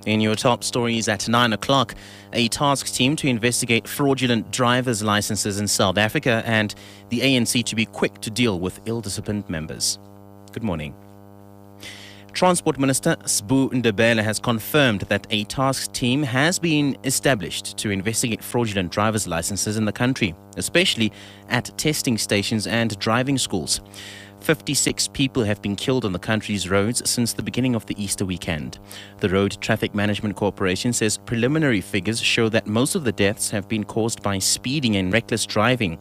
In your top stories at 9 o'clock, a task team to investigate fraudulent driver's licenses in South Africa and the ANC to be quick to deal with ill-disciplined members. Good morning. Transport Minister Safm9am has confirmed that a task team has been established to investigate fraudulent driver's licenses in the country, especially at testing stations and driving schools. 56 people have been killed on the country's roads since the beginning of the Easter weekend. The Road Traffic Management Corporation says preliminary figures show that most of the deaths have been caused by speeding and reckless driving.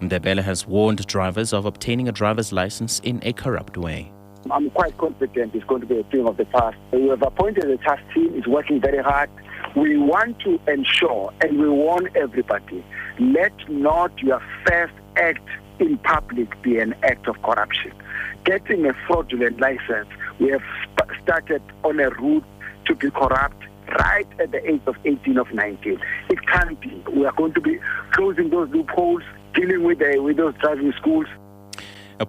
Ndebele has warned drivers of obtaining a driver's license in a corrupt way. I'm quite confident it's going to be a thing of the past. We have appointed a task team, it's working very hard. We want to ensure, and we warn everybody, let not your first act in public be an act of corruption. Getting a fraudulent license, we have started on a route to be corrupt right at the age of 18 or 19. It can't be. We are going to be closing those loopholes, dealing with those driving schools.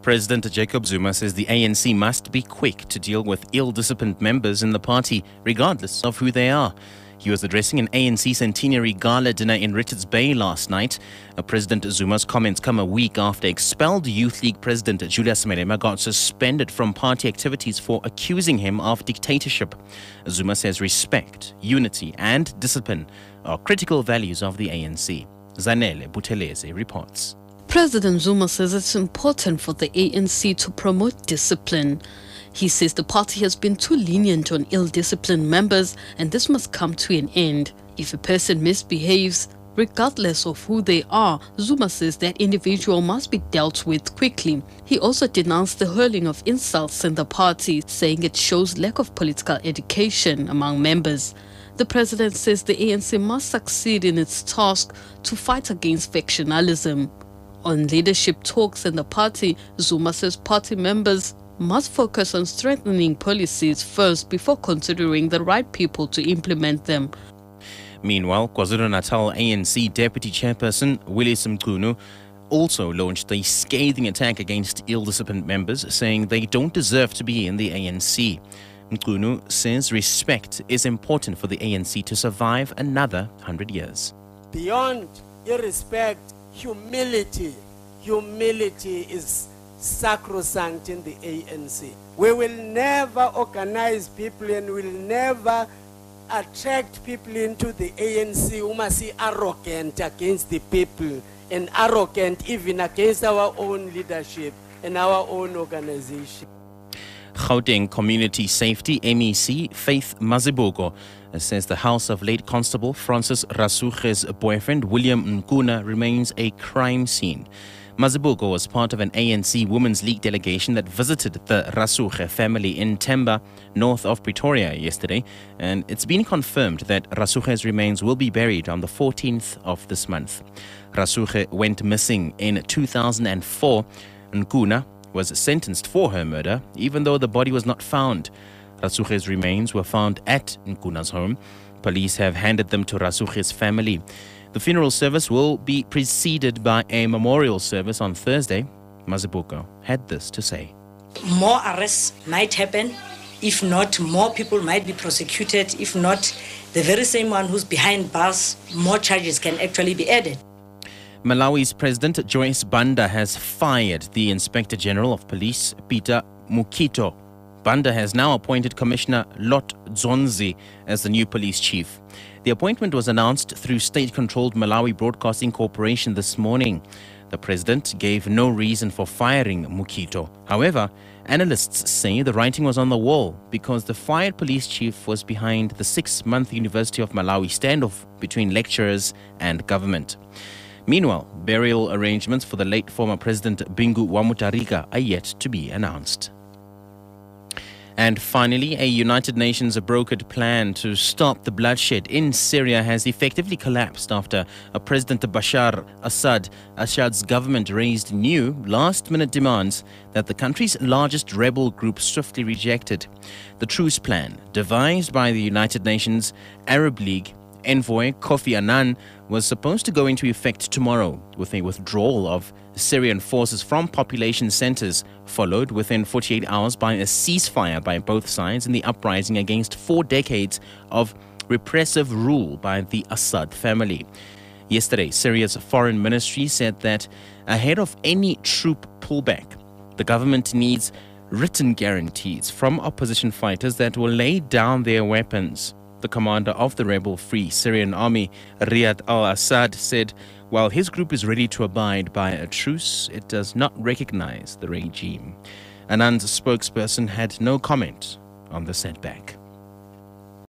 President Jacob Zuma says the ANC must be quick to deal with ill-disciplined members in the party, regardless of who they are. He was addressing an ANC centenary gala dinner in Richards Bay last night. President Zuma's comments come a week after expelled Youth League President Julius Malema got suspended from party activities for accusing him of dictatorship. Zuma says respect, unity and discipline are critical values of the ANC. Zanele Buthelezi reports. President Zuma says it's important for the ANC to promote discipline. He says the party has been too lenient on ill-disciplined members and this must come to an end. If a person misbehaves, regardless of who they are, Zuma says that individual must be dealt with quickly. He also denounced the hurling of insults in the party, saying it shows lack of political education among members. The president says the ANC must succeed in its task to fight against factionalism. On leadership talks in the party, Zuma says party members must focus on strengthening policies first before considering the right people to implement them. Meanwhile, KwaZulu-Natal ANC Deputy Chairperson Willis Mchunu also launched a scathing attack against ill-disciplined members, saying they don't deserve to be in the ANC. Mchunu says respect is important for the ANC to survive another 100 years. Beyond irrespect, humility is sacrosanct in the ANC. We will never organize people and will never attract people into the ANC who must be arrogant against the people and arrogant even against our own leadership and our own organization. Gauteng Community Safety MEC Faith Mazibuko says the house of late Constable Francis Rasuge's boyfriend William Nkuna remains a crime scene. Mazibuko was part of an ANC Women's League delegation that visited the Rasuge family in Temba, north of Pretoria yesterday, and it's been confirmed that Rasuge's remains will be buried on the 14th of this month. Rasuge went missing in 2004. Nkuna was sentenced for her murder, even though the body was not found. Rasuge's remains were found at Nkuna's home. Police have handed them to Rasuge's family. The funeral service will be preceded by a memorial service on Thursday. Mazibuko had this to say. More arrests might happen. If not, more people might be prosecuted. If not, the very same one who's behind bars, more charges can actually be added. Malawi's President Joyce Banda has fired the Inspector General of Police, Peter Mukito. Banda has now appointed Commissioner Lot Dzonzi as the new police chief. The appointment was announced through state-controlled Malawi Broadcasting Corporation this morning. The president gave no reason for firing Mukito. However, analysts say the writing was on the wall because the fired police chief was behind the 6-month University of Malawi standoff between lecturers and government. Meanwhile, burial arrangements for the late former President Bingu wa Mutharika are yet to be announced. And finally, a United Nations brokered plan to stop the bloodshed in Syria has effectively collapsed after President Bashar Assad's government raised new last-minute demands that the country's largest rebel group swiftly rejected. The truce plan, devised by the United Nations Arab League envoy Kofi Annan, was supposed to go into effect tomorrow, with a withdrawal of Syrian forces from population centers, followed within 48 hours by a ceasefire by both sides in the uprising against 4 decades of repressive rule by the Assad family. Yesterday, Syria's foreign ministry said that ahead of any troop pullback, the government needs written guarantees from opposition fighters that will lay down their weapons. The commander of the rebel Free Syrian Army, Riyad al-Assad, said while his group is ready to abide by a truce, it does not recognize the regime. Anand's spokesperson had no comment on the setback.